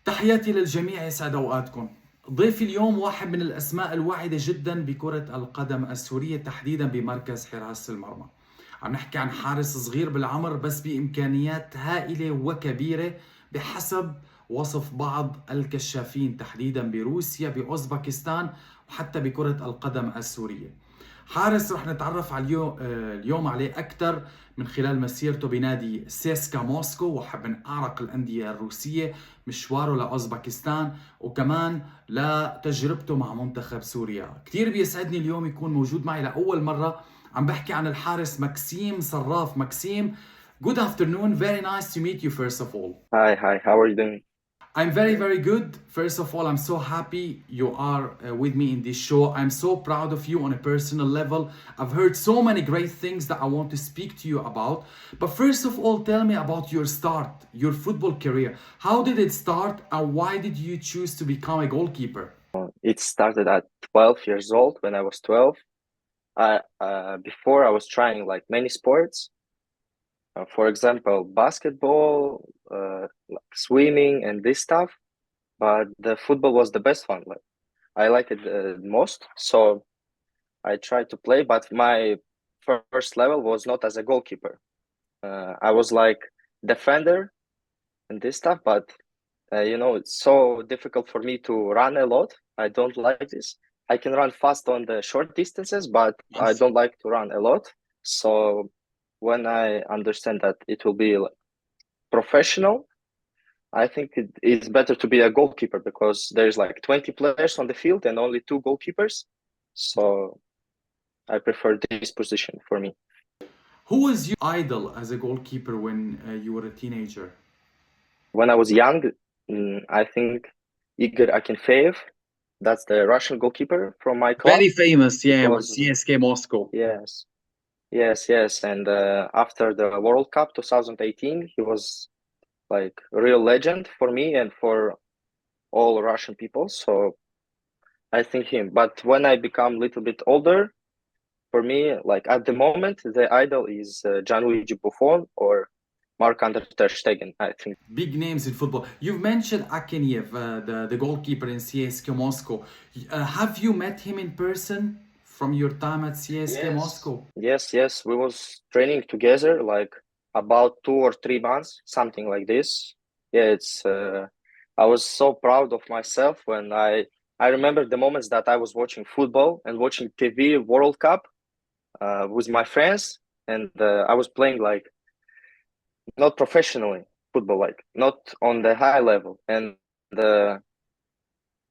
تحياتي للجميع، يسعد أوقاتكم. ضيفي اليوم واحد من الأسماء الواعدة جدا بكرة القدم السورية، تحديدا بمركز حراسة المرمى. عم نحكي عن حارس صغير بالعمر بس بإمكانيات هائلة وكبيرة بحسب وصف بعض الكشافين، تحديدا بروسيا، بأوزبكستان، وحتى بكرة القدم السورية. حارس رح نتعرف على اليوم عليه أكثر من خلال مسيرته بنادي سيسكا موسكو، واحد من أعرق الأندية الروسية، مشواره لأوزبكستان، وكمان لتجربته مع منتخب سوريا. كثير بيسعدني اليوم يكون موجود معي لأول مرة. عم بحكي عن الحارس مكسيم صراف. مكسيم, good afternoon. Very nice to meet you first of all. Hi, how are you doing? I'm very, very good. First of all, I'm so happy you are with me in this show. I'm so proud of you on a personal level. I've heard so many great things that I want to speak to you about. But first of all, tell me about your start, your football career. How did it start and why did you choose to become a goalkeeper? It started at 12 years old when I was 12. Before I was trying like many sports. For example, basketball, like swimming and this stuff. But the football was the best one. Like I like it the most. So I tried to play, but my first level was not as a goalkeeper. I was like defender and this stuff, but it's so difficult for me to run a lot. I don't like this. I can run fast on the short distances, but I don't like to run a lot. So when I understand that it will be like professional, I think it's better to be a goalkeeper because there's like 20 players on the field and only two goalkeepers. So I prefer this position for me. Who was your idol as a goalkeeper when you were a teenager? When I was young, I think Igor Akinfeev, that's the Russian goalkeeper from my club. Very famous, yeah, with Was CSKA Moscow. yes. And after the World Cup 2018, he was like a real legend for me and for all Russian people. So I think him. But when I become a little bit older, for me, like at the moment, the idol is Gianluigi Buffon or Marc-Andre ter Stegen, I think. Big names in football. You've mentioned Akeniev, the goalkeeper in CSKA Moscow. Have you met him in person from your time at CSKA Moscow? Yes. We was training together like about 2 or 3 months, something like this. Yeah, it's. I was so proud of myself when I remember the moments that I was watching football and watching TV World Cup with my friends, and I was playing like not professionally football, like not on the high level. And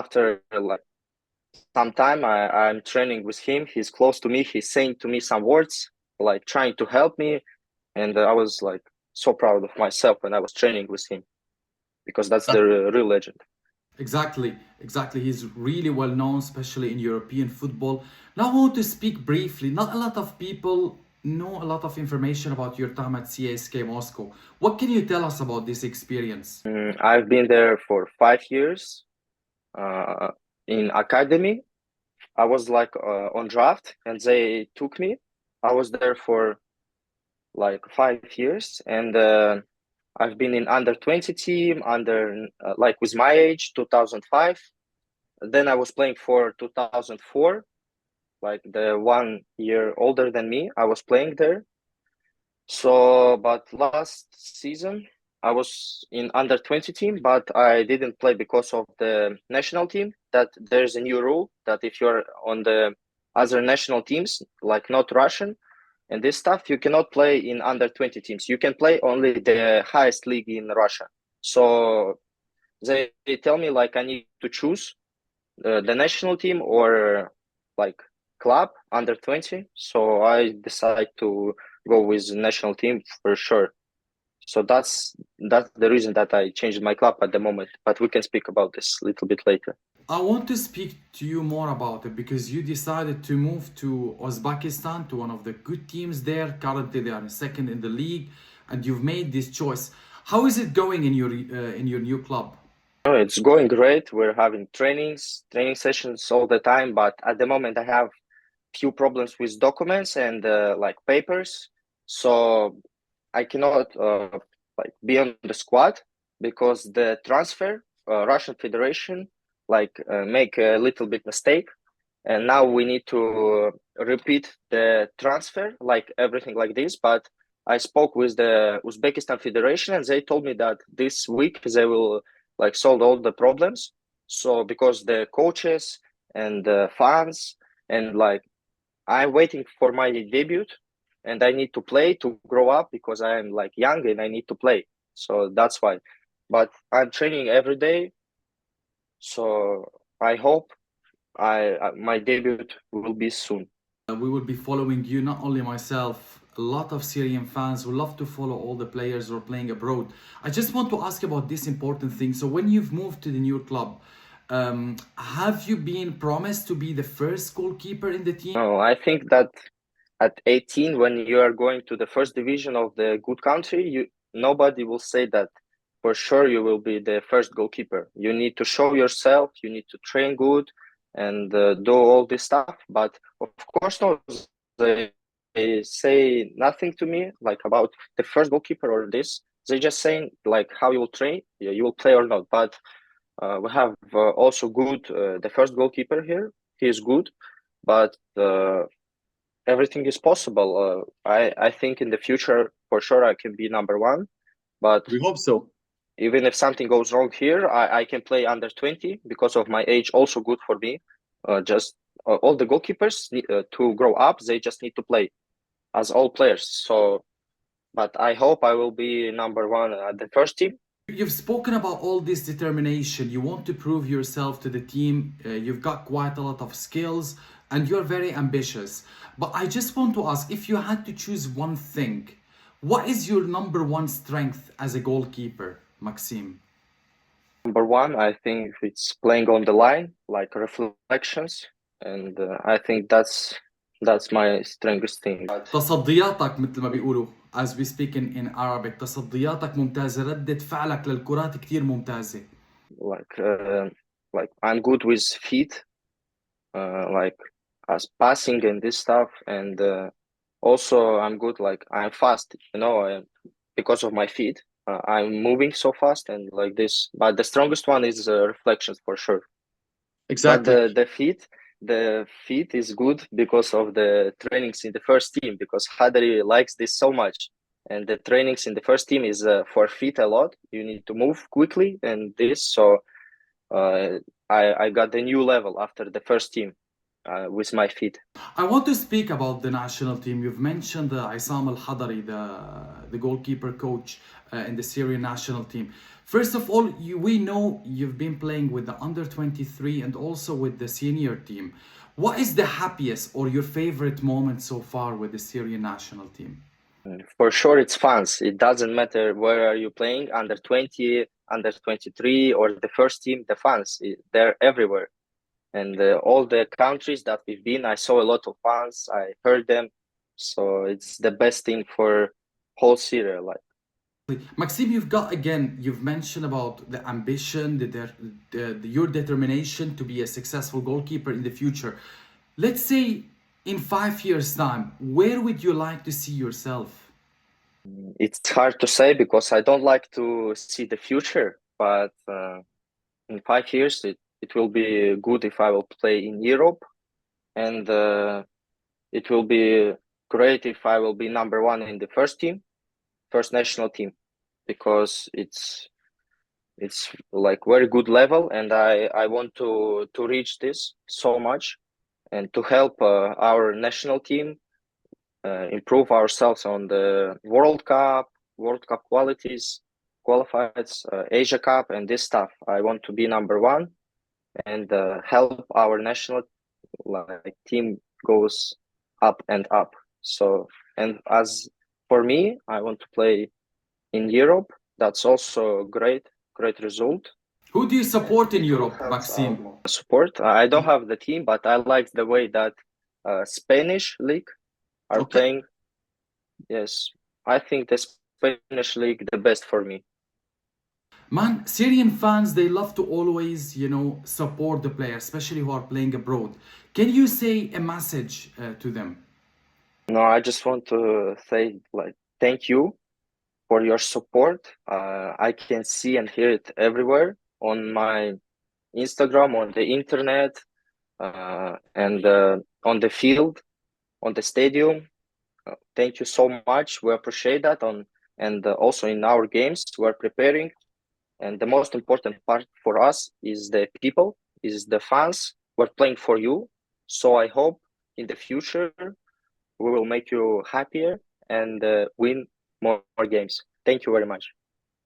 after like some time, I'm training with him. He's close to me. He's saying to me some words, like trying to help me. And I was like so proud of myself when I was training with him because that's the real legend. Exactly. He's really well known, especially in European football. Now I want to speak briefly. Not a lot of people know a lot of information about your time at CSKA Moscow. What can you tell us about this experience? I've been there for 5 years in academy. I was like on draft and they took me. I was there for like 5 years and I've been in under 20 team, under like with my age, 2005. Then I was playing for 2004, like the 1 year older than me. I was playing there. So, but last season I was in under 20 team, but I didn't play because of the national team. That there's a new rule that if you're on the other national teams, like not Russian, and this stuff, you cannot play in under 20 teams. You can play only the highest league in Russia. So they tell me like I need to choose the national team or like club under 20. So I decide to go with the national team for sure. So that's the reason that I changed my club at the moment. But we can speak about this a little bit later. I want to speak to you more about it because you decided to move to Uzbekistan, to one of the good teams there. Currently, they are second in the league, and you've made this choice. How is it going in your new club? Oh, it's going great. We're having training sessions all the time. But at the moment, I have few problems with documents and like papers. So I cannot like be on the squad because the transfer Russian Federation make a little bit mistake, and now we need to repeat the transfer, like everything like this. But I spoke with the Uzbekistan Federation, and they told me that this week they will solve all the problems. So because the coaches and the fans and I'm waiting for my debut, and I need to play to grow up because I am young and I need to play. So that's why. But I'm training every day, so I hope my debut will be soon. We will be following you, not only myself, a lot of Syrian fans who love to follow all the players who are playing abroad. I just want to ask about this important thing. So when you've moved to the new club, have you been promised to be the first goalkeeper in the team? No, I think that at 18, when you are going to the first division of the good country, nobody will say that for sure you will be the first goalkeeper. You need to show yourself, you need to train good and do all this stuff. But of course, no, they say nothing to me about the first goalkeeper or this. They just saying how you will train, you will play or not. But we have also good the first goalkeeper here. He is good, but everything is possible. I think in the future for sure I can be number one. But We hope so. even if something goes wrong here, I can play under 20 because of my age. Also good for me. All the goalkeepers need, to grow up. They just need to play as all players. So, but I hope I will be number one at the first team. You've spoken about all this determination. You want to prove yourself to the team. You've got quite a lot of skills and you're very ambitious. But I just want to ask, if you had to choose one thing, what is your number one strength as a goalkeeper, Makasim? Number one, I think it's playing on the line, reflections, and I think that's my strongest thing. تصدياتك مثل ما بيقولوا as we speak in Arabic. تصدياتك ممتازة، ردة فعلك للكرات كتير ممتازة. I'm good with feet, as passing and this stuff, and also I'm good. I'm fast, because of my feet. I'm moving so fast and like this. But the strongest one is reflections for sure. Exactly. But the feet is good because of the trainings in the first team. Because Hadari likes this so much, and the trainings in the first team is for feet a lot. You need to move quickly and this. So I got the new level after the first team. With my feet. I want to speak about the national team. You've mentioned Isam Al-Hadari, the goalkeeper coach in the Syrian national team. First of all, we know you've been playing with the under-23 and also with the senior team. What is the happiest or your favorite moment so far with the Syrian national team? For sure, it's fans. It doesn't matter where are you playing, under 20, under 23, or the first team, the fans, they're everywhere. And all the countries that we've been, I saw a lot of fans. I heard them, so it's the best thing for whole Syria. Maxime, you've mentioned about the ambition, your determination to be a successful goalkeeper in the future. Let's say in 5 years' time, where would you like to see yourself? It's hard to say because I don't like to see the future, but in 5 years, it will be good if I will play in Europe, and it will be great if I will be number one in the first team, first national team, because it's very good level, and I want to reach this so much, and to help our national team improve ourselves on the World Cup qualities, qualifieds, Asia Cup, and this stuff. I want to be number one and help our national team goes up and up. So, and as for me, I want to play in Europe. That's also great result. Who do you support in Europe, Maxime? Support. I don't have the team, but I like the way that Spanish league are playing. Yes, I think the Spanish league the best for me. Man, Syrian fans, they love to always, support the players, especially who are playing abroad. Can you say a message to them? No, I just want to say thank you for your support. I can see and hear it everywhere on my Instagram, on the internet, and on the field, on the stadium. Thank you so much. We appreciate that. And also in our games, we're preparing. And the most important part for us is the people, is the fans. We're playing for you. So I hope in the future we will make you happier and win more games. Thank you very much.